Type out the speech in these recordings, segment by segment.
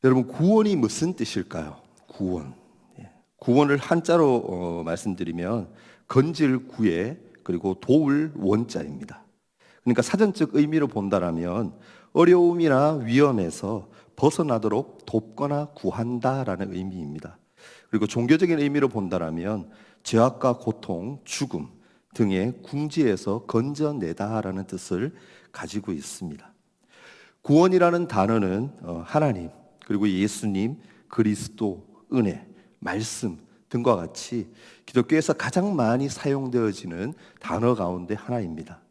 여러분, 구원이 무슨 뜻일까요? 구원. 구원을 한자로 말씀드리면 건질 구에 그리고 도울 원자입니다. 그러니까 사전적 의미로 본다라면 어려움이나 위험에서 벗어나도록 돕거나 구한다라는 의미입니다. 그리고 종교적인 의미로 본다라면 죄악과 고통, 죽음 등의 궁지에서 건져내다라는 뜻을 가지고 있습니다. 구원이라는 단어는 하나님, 그리고 예수님, 그리스도, 은혜, 말씀 등과 같이 기독교에서 가장 많이 사용되어지는 단어 가운데 하나입니다.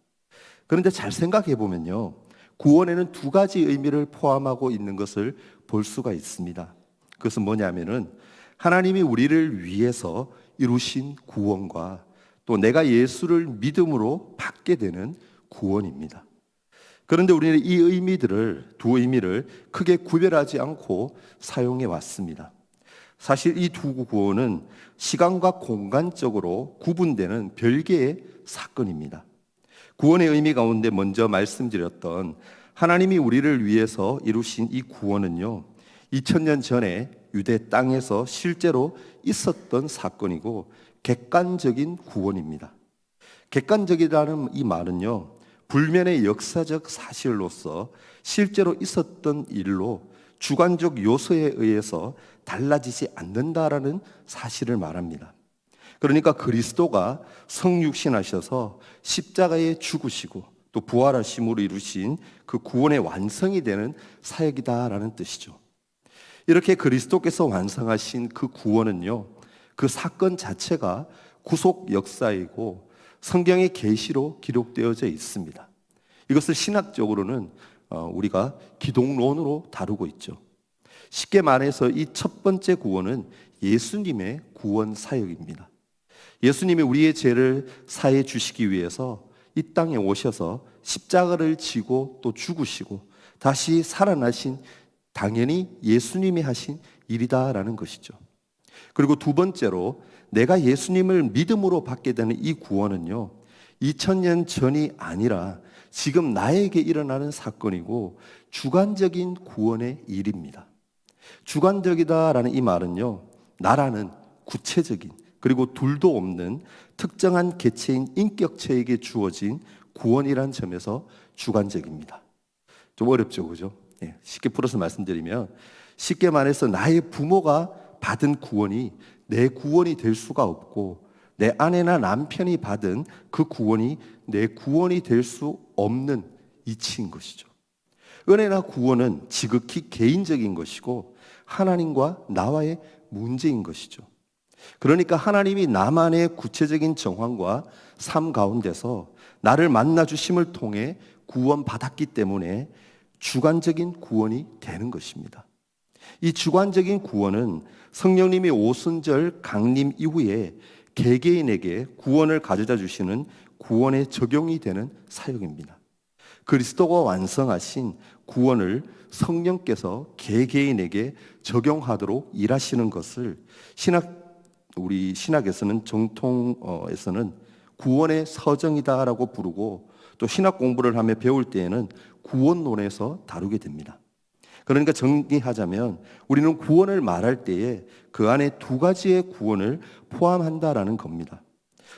그런데 잘 생각해 보면요, 구원에는 두 가지 의미를 포함하고 있는 것을 볼 수가 있습니다. 그것은 뭐냐면은 하나님이 우리를 위해서 이루신 구원과 또 내가 예수를 믿음으로 받게 되는 구원입니다. 그런데 우리는 이 두 의미를 크게 구별하지 않고 사용해 왔습니다. 사실 이 두 구원은 시간과 공간적으로 구분되는 별개의 사건입니다. 구원의 의미 가운데 먼저 말씀드렸던 하나님이 우리를 위해서 이루신 이 구원은요, 2000년 전에 유대 땅에서 실제로 있었던 사건이고 객관적인 구원입니다. 객관적이라는 이 말은요, 불면의 역사적 사실로서 실제로 있었던 일로 주관적 요소에 의해서 달라지지 않는다라는 사실을 말합니다. 그러니까 그리스도가 성육신하셔서 십자가에 죽으시고 또 부활하심으로 이루신 그 구원의 완성이 되는 사역이다라는 뜻이죠. 이렇게 그리스도께서 완성하신 그 구원은요, 그 사건 자체가 구속 역사이고 성경의 계시로 기록되어져 있습니다. 이것을 신학적으로는 우리가 기독론으로 다루고 있죠. 쉽게 말해서 이 첫 번째 구원은 예수님의 구원 사역입니다. 예수님이 우리의 죄를 사해 주시기 위해서 이 땅에 오셔서 십자가를 지고 또 죽으시고 다시 살아나신, 당연히 예수님이 하신 일이다라는 것이죠. 그리고 두 번째로 내가 예수님을 믿음으로 받게 되는 이 구원은요, 2000년 전이 아니라 지금 나에게 일어나는 사건이고 주관적인 구원의 일입니다. 주관적이다라는 이 말은요, 나라는 구체적인 그리고 둘도 없는 특정한 개체인 인격체에게 주어진 구원이라는 점에서 주관적입니다. 좀 어렵죠, 그죠? 쉽게 풀어서 말씀드리면, 쉽게 말해서 나의 부모가 받은 구원이 내 구원이 될 수가 없고, 내 아내나 남편이 받은 그 구원이 내 구원이 될 수 없는 이치인 것이죠. 은혜나 구원은 지극히 개인적인 것이고 하나님과 나와의 문제인 것이죠. 그러니까 하나님이 나만의 구체적인 정황과 삶 가운데서 나를 만나 주심을 통해 구원받았기 때문에 주관적인 구원이 되는 것입니다. 이 주관적인 구원은 성령님이 오순절 강림 이후에 개개인에게 구원을 가져다 주시는 구원의 적용이 되는 사역입니다. 그리스도가 완성하신 구원을 성령께서 개개인에게 적용하도록 일하시는 것을 우리 신학에서는 정통에서는 구원의 서정이다라고 부르고, 또 신학 공부를 하며 배울 때에는 구원론에서 다루게 됩니다. 그러니까 정리하자면 우리는 구원을 말할 때에 그 안에 두 가지의 구원을 포함한다라는 겁니다.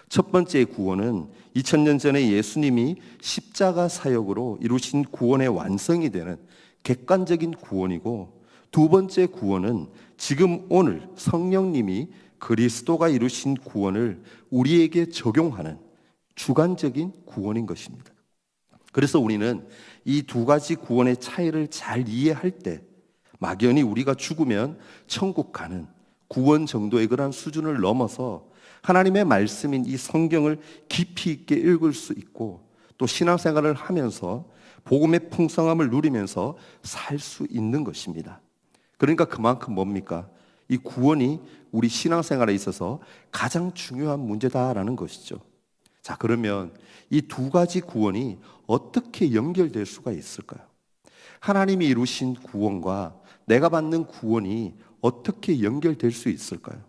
첫 번째의 구원은 2000년 전에 예수님이 십자가 사역으로 이루신 구원의 완성이 되는 객관적인 구원이고, 두 번째 구원은 지금 오늘 성령님이 그리스도가 이루신 구원을 우리에게 적용하는 주관적인 구원인 것입니다. 그래서 우리는 이 두 가지 구원의 차이를 잘 이해할 때 막연히 우리가 죽으면 천국 가는 구원 정도의 그런 수준을 넘어서 하나님의 말씀인 이 성경을 깊이 있게 읽을 수 있고, 또 신앙생활을 하면서 복음의 풍성함을 누리면서 살 수 있는 것입니다. 그러니까 그만큼 뭡니까? 이 구원이 우리 신앙생활에 있어서 가장 중요한 문제다라는 것이죠. 자, 그러면 이 두 가지 구원이 어떻게 연결될 수가 있을까요? 하나님이 이루신 구원과 내가 받는 구원이 어떻게 연결될 수 있을까요?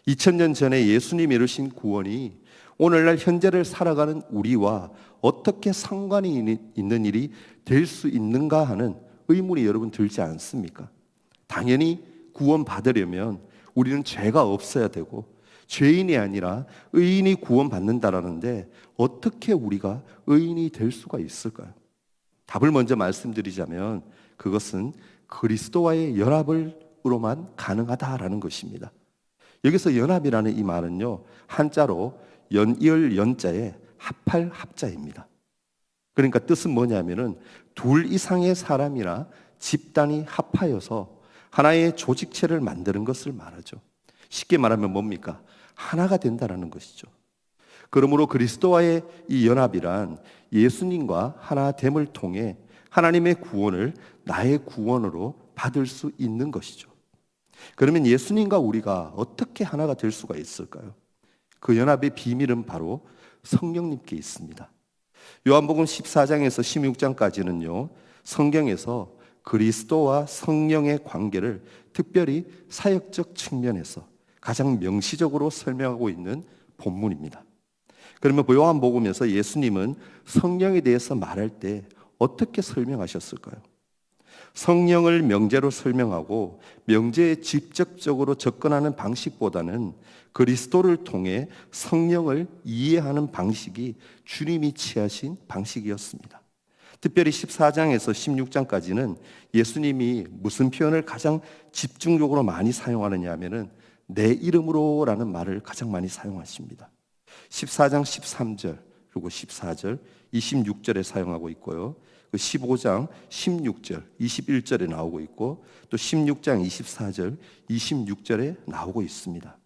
2000년 전에 예수님이 이루신 구원이 오늘날 현재를 살아가는 우리와 어떻게 상관이 있는 일이 될 수 있는가 하는 의문이 여러분 들지 않습니까? 당연히 구원받으려면 우리는 죄가 없어야 되고 죄인이 아니라 의인이 구원받는다라는데 어떻게 우리가 의인이 될 수가 있을까요? 답을 먼저 말씀드리자면 그것은 그리스도와의 연합으로만 가능하다라는 것입니다. 여기서 연합이라는 이 말은요, 한자로 연이을 연자에 합할 합자입니다. 그러니까 뜻은 뭐냐면은 둘 이상의 사람이나 집단이 합하여서 하나의 조직체를 만드는 것을 말하죠. 쉽게 말하면 뭡니까? 하나가 된다는 것이죠. 그러므로 그리스도와의 이 연합이란 예수님과 하나됨을 통해 하나님의 구원을 나의 구원으로 받을 수 있는 것이죠. 그러면 예수님과 우리가 어떻게 하나가 될 수가 있을까요? 그 연합의 비밀은 바로 성령님께 있습니다. 요한복음 14장에서 16장까지는요, 성경에서 그리스도와 성령의 관계를 특별히 사역적 측면에서 가장 명시적으로 설명하고 있는 본문입니다. 그러면 요한복음에서 예수님은 성령에 대해서 말할 때 어떻게 설명하셨을까요? 성령을 명제로 설명하고 명제에 직접적으로 접근하는 방식보다는 그리스도를 통해 성령을 이해하는 방식이 주님이 취하신 방식이었습니다. 특별히 14장에서 16장까지는 예수님이 무슨 표현을 가장 집중적으로 많이 사용하느냐 하면은 내 이름으로라는 말을 가장 많이 사용하십니다. 14장 13절 그리고 14절 26절에 사용하고 있고요. 15장 16절 21절에 나오고 있고 또 16장 24절 26절에 나오고 있습니다.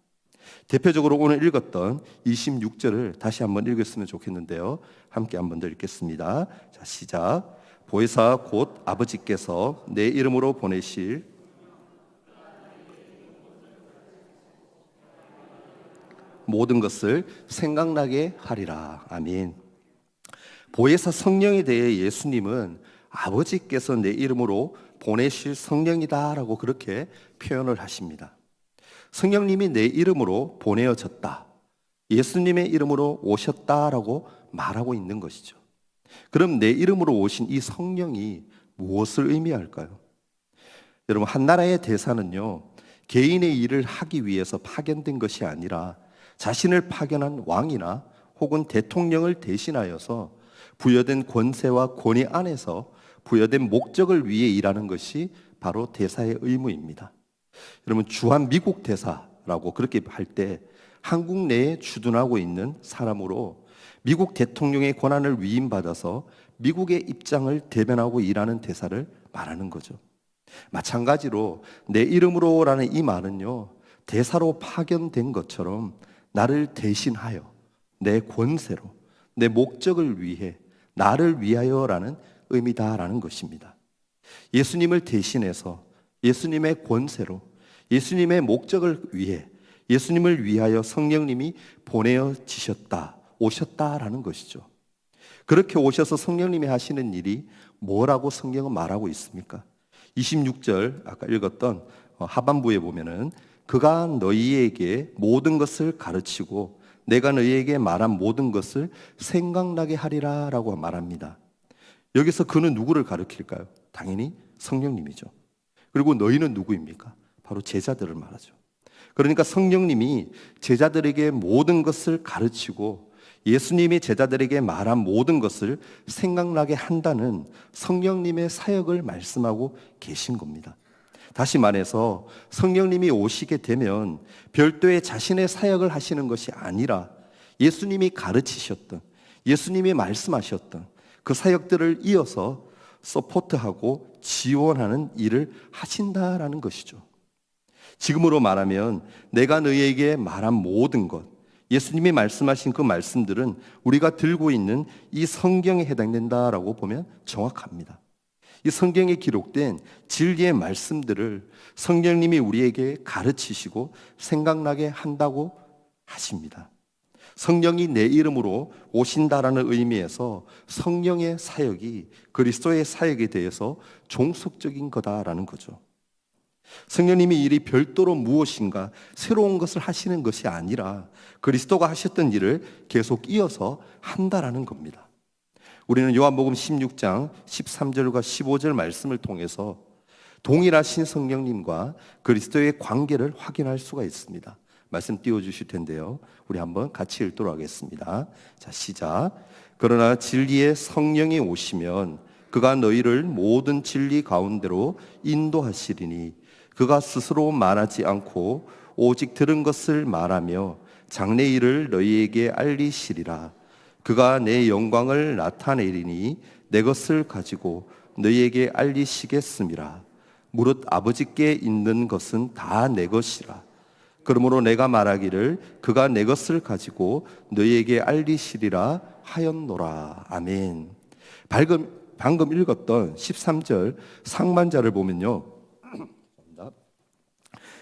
대표적으로 오늘 읽었던 26절을 다시 한번 읽었으면 좋겠는데요. 함께 한번 더 읽겠습니다. 자, 시작. 보혜사 곧 아버지께서 내 이름으로 보내실 모든 것을 생각나게 하리라. 아멘. 보혜사 성령에 대해 예수님은 아버지께서 내 이름으로 보내실 성령이다라고 그렇게 표현을 하십니다. 성령님이 내 이름으로 보내어졌다, 예수님의 이름으로 오셨다라고 말하고 있는 것이죠. 그럼 내 이름으로 오신 이 성령이 무엇을 의미할까요? 여러분, 한 나라의 대사는요, 개인의 일을 하기 위해서 파견된 것이 아니라 자신을 파견한 왕이나 혹은 대통령을 대신하여서 부여된 권세와 권위 안에서 부여된 목적을 위해 일하는 것이 바로 대사의 의무입니다. 여러분, 주한 미국 대사라고 그렇게 할 때 한국 내에 주둔하고 있는 사람으로 미국 대통령의 권한을 위임받아서 미국의 입장을 대변하고 일하는 대사를 말하는 거죠. 마찬가지로 내 이름으로라는 이 말은요, 대사로 파견된 것처럼 나를 대신하여 내 권세로 내 목적을 위해 나를 위하여라는 의미다라는 것입니다. 예수님을 대신해서 예수님의 권세로 예수님의 목적을 위해 예수님을 위하여 성령님이 보내어지셨다, 오셨다라는 것이죠. 그렇게 오셔서 성령님이 하시는 일이 뭐라고 성경은 말하고 있습니까? 26절 아까 읽었던 하반부에 보면은 그가 너희에게 모든 것을 가르치고 내가 너희에게 말한 모든 것을 생각나게 하리라 라고 말합니다. 여기서 그는 누구를 가르칠까요? 당연히 성령님이죠. 그리고 너희는 누구입니까? 바로 제자들을 말하죠. 그러니까 성령님이 제자들에게 모든 것을 가르치고 예수님이 제자들에게 말한 모든 것을 생각나게 한다는 성령님의 사역을 말씀하고 계신 겁니다. 다시 말해서 성령님이 오시게 되면 별도의 자신의 사역을 하시는 것이 아니라 예수님이 가르치셨던, 예수님이 말씀하셨던 그 사역들을 이어서 서포트하고 지원하는 일을 하신다라는 것이죠. 지금으로 말하면 내가 너희에게 말한 모든 것, 예수님이 말씀하신 그 말씀들은 우리가 들고 있는 이 성경에 해당된다라고 보면 정확합니다. 이 성경에 기록된 진리의 말씀들을 성령님이 우리에게 가르치시고 생각나게 한다고 하십니다. 성령이 내 이름으로 오신다라는 의미에서 성령의 사역이 그리스도의 사역에 대해서 종속적인 거다라는 거죠. 성령님이 일이 별도로 무엇인가 새로운 것을 하시는 것이 아니라 그리스도가 하셨던 일을 계속 이어서 한다라는 겁니다. 우리는 요한복음 16장 13절과 15절 말씀을 통해서 동일하신 성령님과 그리스도의 관계를 확인할 수가 있습니다. 말씀 띄워주실 텐데요. 우리 한번 같이 읽도록 하겠습니다. 자, 시작. 그러나 진리의 성령이 오시면 그가 너희를 모든 진리 가운데로 인도하시리니 그가 스스로 말하지 않고 오직 들은 것을 말하며 장래 일을 너희에게 알리시리라. 그가 내 영광을 나타내리니 내 것을 가지고 너희에게 알리시겠음이라. 무릇 아버지께 있는 것은 다 내 것이라. 그러므로 내가 말하기를 그가 내 것을 가지고 너희에게 알리시리라 하였노라. 아멘. 방금 읽었던 13절 상반절을 보면요,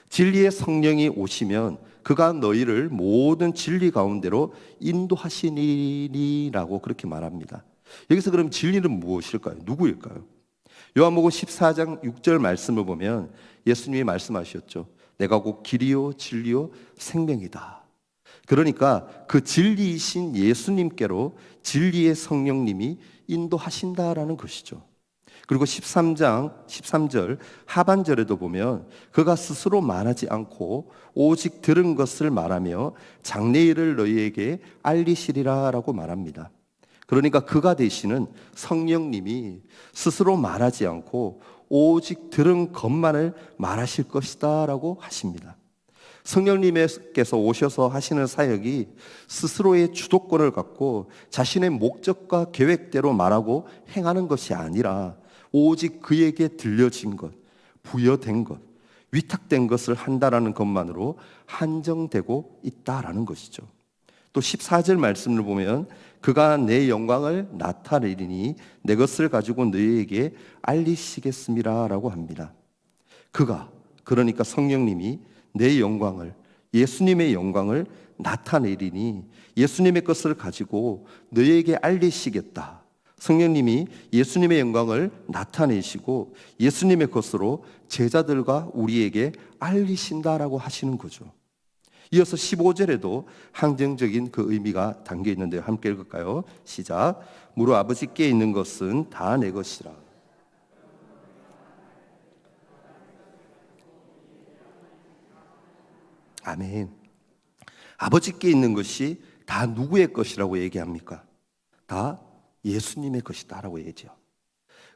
진리의 성령이 오시면 그가 너희를 모든 진리 가운데로 인도하시니라고 그렇게 말합니다. 여기서 그럼 진리는 무엇일까요? 누구일까요? 요한복음 14장 6절 말씀을 보면 예수님이 말씀하셨죠. 내가 곧 길이요 진리요 생명이다. 그러니까 그 진리이신 예수님께로 진리의 성령님이 인도하신다라는 것이죠. 그리고 13장 13절 하반절에도 보면 그가 스스로 말하지 않고 오직 들은 것을 말하며 장래 일을 너희에게 알리시리라라고 말합니다. 그러니까 그가 되시는 성령님이 스스로 말하지 않고 오직 들은 것만을 말하실 것이다라고 하십니다. 성령님께서 오셔서 하시는 사역이 스스로의 주도권을 갖고 자신의 목적과 계획대로 말하고 행하는 것이 아니라 오직 그에게 들려진 것, 부여된 것, 위탁된 것을 한다라는 것만으로 한정되고 있다라는 것이죠. 또 14절 말씀을 보면 그가 내 영광을 나타내리니 내 것을 가지고 너희에게 알리시겠음이라라고 합니다. 그가, 그러니까 성령님이 내 영광을, 예수님의 영광을 나타내리니 예수님의 것을 가지고 너희에게 알리시겠다. 성령님이 예수님의 영광을 나타내시고 예수님의 것으로 제자들과 우리에게 알리신다라고 하시는 거죠. 이어서 15절에도 항정적인 그 의미가 담겨 있는데요. 함께 읽을까요? 시작. 무릇 아버지께 있는 것은 다 내 것이라. 아멘. 아버지께 있는 것이 다 누구의 것이라고 얘기합니까? 다 예수님의 것이다라고 얘기죠.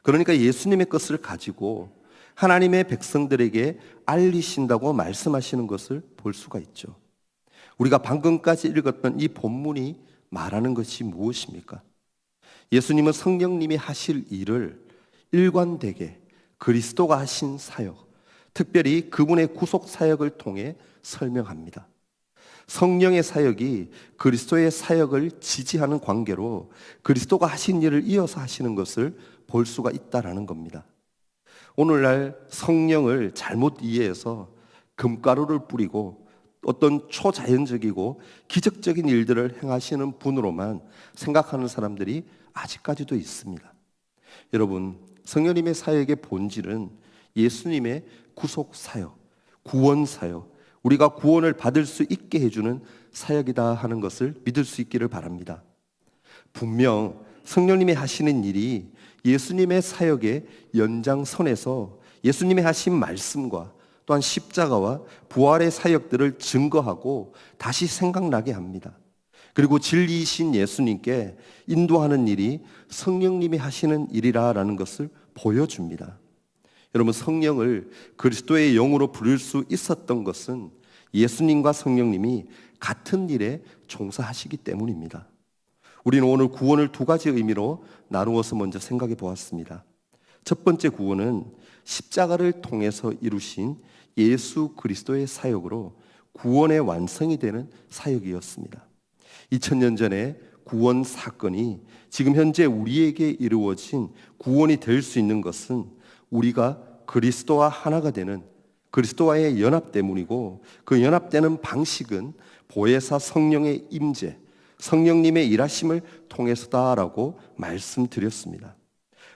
그러니까 예수님의 것을 가지고 하나님의 백성들에게 알리신다고 말씀하시는 것을 볼 수가 있죠. 우리가 방금까지 읽었던 이 본문이 말하는 것이 무엇입니까? 예수님은 성령님이 하실 일을 일관되게 그리스도가 하신 사역, 특별히 그분의 구속 사역을 통해 설명합니다. 성령의 사역이 그리스도의 사역을 지지하는 관계로 그리스도가 하신 일을 이어서 하시는 것을 볼 수가 있다라는 겁니다. 오늘날 성령을 잘못 이해해서 금가루를 뿌리고 어떤 초자연적이고 기적적인 일들을 행하시는 분으로만 생각하는 사람들이 아직까지도 있습니다. 여러분, 성령님의 사역의 본질은 예수님의 구속 사역, 구원 사역, 우리가 구원을 받을 수 있게 해주는 사역이다 하는 것을 믿을 수 있기를 바랍니다. 분명 성령님이 하시는 일이 예수님의 사역의 연장선에서 예수님이 하신 말씀과 또한 십자가와 부활의 사역들을 증거하고 다시 생각나게 합니다. 그리고 진리이신 예수님께 인도하는 일이 성령님이 하시는 일이라는 것을 보여줍니다. 여러분, 성령을 그리스도의 영으로 부를 수 있었던 것은 예수님과 성령님이 같은 일에 종사하시기 때문입니다. 우리는 오늘 구원을 두 가지 의미로 나누어서 먼저 생각해 보았습니다. 첫 번째 구원은 십자가를 통해서 이루신 예수 그리스도의 사역으로 구원의 완성이 되는 사역이었습니다. 2000년 전에 구원 사건이 지금 현재 우리에게 이루어진 구원이 될 수 있는 것은 우리가 그리스도와 하나가 되는 그리스도와의 연합 때문이고, 그 연합되는 방식은 보혜사 성령의 임재, 성령님의 일하심을 통해서다라고 말씀드렸습니다.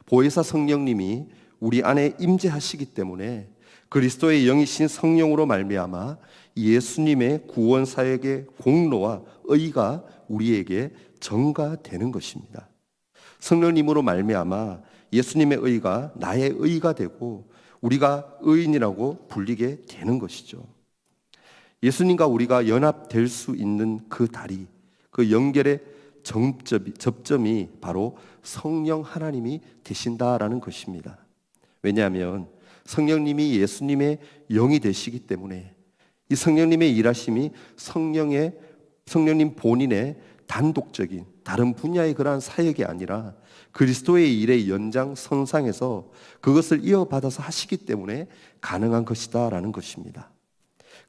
보혜사 성령님이 우리 안에 임재하시기 때문에 그리스도의 영이신 성령으로 말미암아 예수님의 구원 사역의 공로와 의가 우리에게 전가되는 것입니다. 성령님으로 말미암아 예수님의 의가 나의 의가 되고 우리가 의인이라고 불리게 되는 것이죠. 예수님과 우리가 연합될 수 있는 그 다리, 그 연결의 접점이 바로 성령 하나님이 되신다라는 것입니다. 왜냐하면 성령님이 예수님의 영이 되시기 때문에 이 성령님의 일하심이 성령님 본인의 단독적인 다른 분야의 그러한 사역이 아니라 그리스도의 일의 연장선상에서 그것을 이어받아서 하시기 때문에 가능한 것이다라는 것입니다.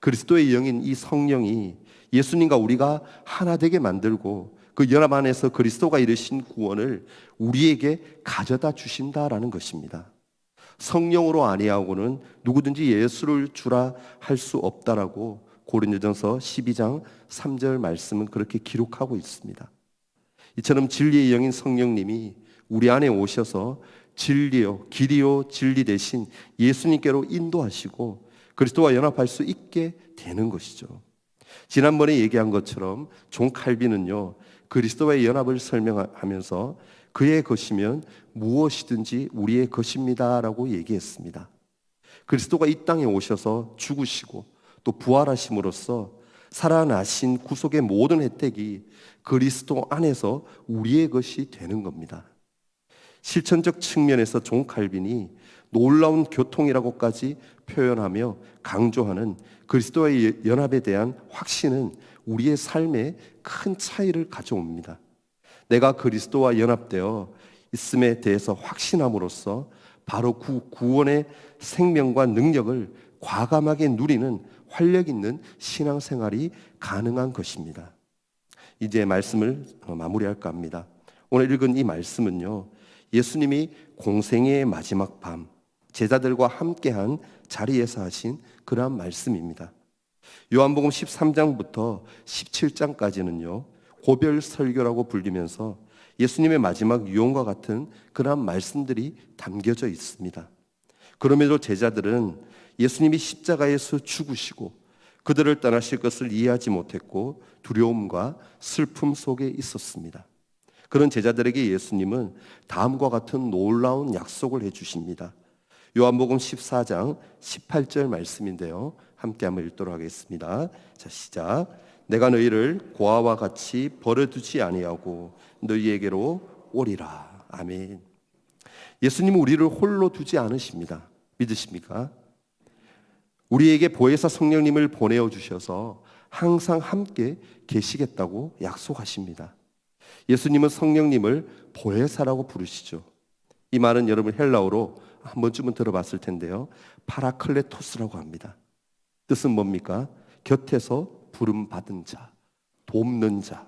그리스도의 영인 이 성령이 예수님과 우리가 하나 되게 만들고 그 연합 안에서 그리스도가 이루신 구원을 우리에게 가져다 주신다라는 것입니다. 성령으로 아니하고는 누구든지 예수를 주라 할 수 없다라고 고린도전서 12장 3절 말씀은 그렇게 기록하고 있습니다. 이처럼 진리의 영인 성령님이 우리 안에 오셔서 진리요 길이요 진리 대신 예수님께로 인도하시고 그리스도와 연합할 수 있게 되는 것이죠. 지난번에 얘기한 것처럼 존 칼빈은요 그리스도와의 연합을 설명하면서 그의 것이면 무엇이든지 우리의 것입니다라고 얘기했습니다. 그리스도가 이 땅에 오셔서 죽으시고 또 부활하심으로써 살아나신 구속의 모든 혜택이 그리스도 안에서 우리의 것이 되는 겁니다. 실천적 측면에서 존 칼빈이 놀라운 교통이라고까지 표현하며 강조하는 그리스도와의 연합에 대한 확신은 우리의 삶에 큰 차이를 가져옵니다. 내가 그리스도와 연합되어 있음에 대해서 확신함으로써 바로 구원의 생명과 능력을 과감하게 누리는 활력 있는 신앙생활이 가능한 것입니다. 이제 말씀을 마무리할까 합니다. 오늘 읽은 이 말씀은요 예수님이 공생의 마지막 밤 제자들과 함께한 자리에서 하신 그러한 말씀입니다. 요한복음 13장부터 17장까지는요 고별 설교라고 불리면서 예수님의 마지막 유언과 같은 그러한 말씀들이 담겨져 있습니다. 그럼에도 제자들은 예수님이 십자가에서 죽으시고 그들을 떠나실 것을 이해하지 못했고 두려움과 슬픔 속에 있었습니다. 그런 제자들에게 예수님은 다음과 같은 놀라운 약속을 해주십니다. 요한복음 14장 18절 말씀인데요 함께 한번 읽도록 하겠습니다. 자, 시작. 내가 너희를 고아와 같이 버려두지 아니하고 너희에게로 오리라. 아멘. 예수님은 우리를 홀로 두지 않으십니다. 믿으십니까? 우리에게 보혜사 성령님을 보내어 주셔서 항상 함께 계시겠다고 약속하십니다. 예수님은 성령님을 보혜사라고 부르시죠. 이 말은 여러분 헬라어로 한 번쯤은 들어봤을 텐데요 파라클레토스라고 합니다. 뜻은 뭡니까? 곁에서 부름받은 자, 돕는 자,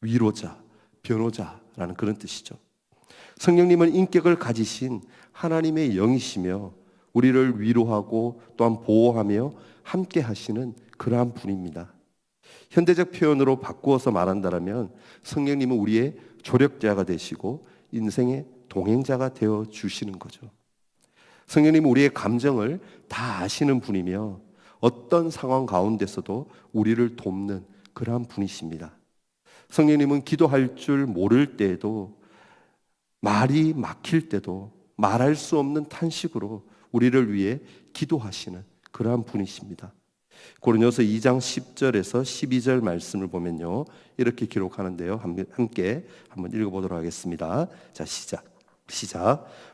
위로자, 변호자라는 그런 뜻이죠. 성령님은 인격을 가지신 하나님의 영이시며 우리를 위로하고 또한 보호하며 함께 하시는 그러한 분입니다. 현대적 표현으로 바꾸어서 말한다면 성령님은 우리의 조력자가 되시고 인생의 동행자가 되어 주시는 거죠. 성령님은 우리의 감정을 다 아시는 분이며 어떤 상황 가운데서도 우리를 돕는 그러한 분이십니다. 성령님은 기도할 줄 모를 때에도 말이 막힐 때도 말할 수 없는 탄식으로 우리를 위해 기도하시는 그러한 분이십니다. 고린도서 2장 10절에서 12절 말씀을 보면요 이렇게 기록하는데요 함께 한번 읽어보도록 하겠습니다. 자, 시작.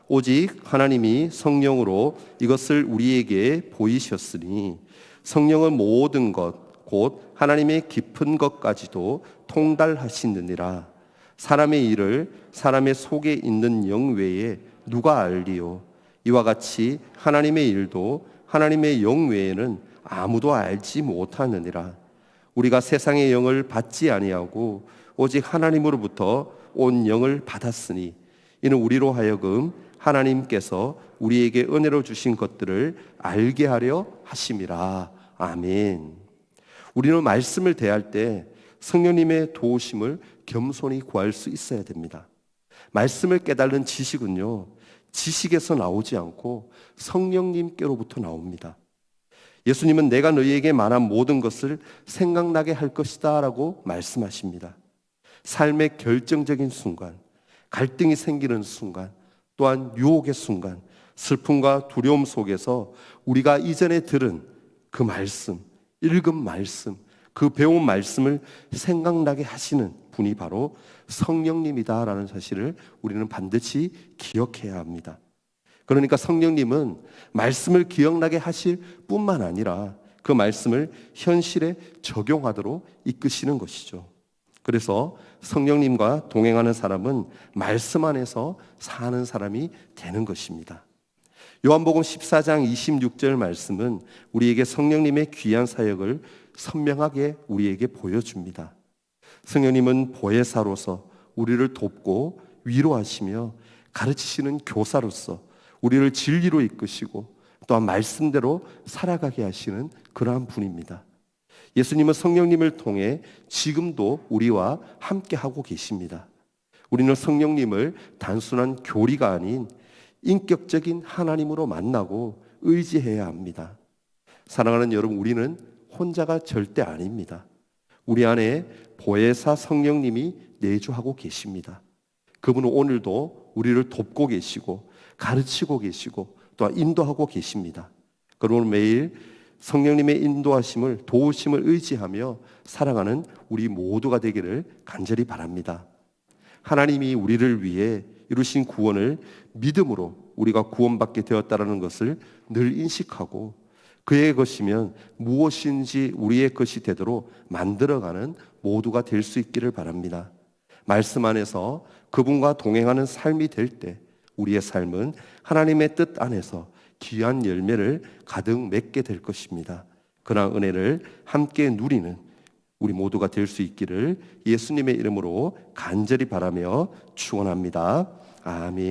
오직 하나님이 성령으로 이것을 우리에게 보이셨으니 성령은 모든 것 곧 하나님의 깊은 것까지도 통달하시느니라. 사람의 일을 사람의 속에 있는 영 외에 누가 알리요? 이와 같이 하나님의 일도 하나님의 영 외에는 아무도 알지 못하느니라. 우리가 세상의 영을 받지 아니하고 오직 하나님으로부터 온 영을 받았으니 이는 우리로 하여금 하나님께서 우리에게 은혜로 주신 것들을 알게 하려 하심이라. 아멘. 우리는 말씀을 대할 때 성령님의 도우심을 겸손히 구할 수 있어야 됩니다. 말씀을 깨달은 지식은요 지식에서 나오지 않고 성령님께로부터 나옵니다. 예수님은 내가 너희에게 말한 모든 것을 생각나게 할 것이다 라고 말씀하십니다. 삶의 결정적인 순간, 갈등이 생기는 순간, 또한 유혹의 순간, 슬픔과 두려움 속에서 우리가 이전에 들은 그 말씀, 읽은 말씀, 그 배운 말씀을 생각나게 하시는 분이 바로 성령님이다라는 사실을 우리는 반드시 기억해야 합니다. 그러니까 성령님은 말씀을 기억나게 하실 뿐만 아니라 그 말씀을 현실에 적용하도록 이끄시는 것이죠. 그래서 성령님과 동행하는 사람은 말씀 안에서 사는 사람이 되는 것입니다. 요한복음 14장 26절 말씀은 우리에게 성령님의 귀한 사역을 선명하게 우리에게 보여줍니다. 성령님은 보혜사로서 우리를 돕고 위로하시며 가르치시는 교사로서 우리를 진리로 이끄시고 또한 말씀대로 살아가게 하시는 그러한 분입니다. 예수님은 성령님을 통해 지금도 우리와 함께하고 계십니다. 우리는 성령님을 단순한 교리가 아닌 인격적인 하나님으로 만나고 의지해야 합니다. 사랑하는 여러분, 우리는 혼자가 절대 아닙니다. 우리 안에 보혜사 성령님이 내주하고 계십니다. 그분은 오늘도 우리를 돕고 계시고 가르치고 계시고 또한 인도하고 계십니다. 그러므로 매일 성령님의 인도하심을, 도우심을 의지하며 살아가는 우리 모두가 되기를 간절히 바랍니다. 하나님이 우리를 위해 이루신 구원을 믿음으로 우리가 구원받게 되었다는 것을 늘 인식하고 그의 것이면 무엇인지 우리의 것이 되도록 만들어가는 모두가 될 수 있기를 바랍니다. 말씀 안에서 그분과 동행하는 삶이 될 때 우리의 삶은 하나님의 뜻 안에서 귀한 열매를 가득 맺게 될 것입니다. 그러한 은혜를 함께 누리는 우리 모두가 될 수 있기를 예수님의 이름으로 간절히 바라며 축원합니다. 아멘.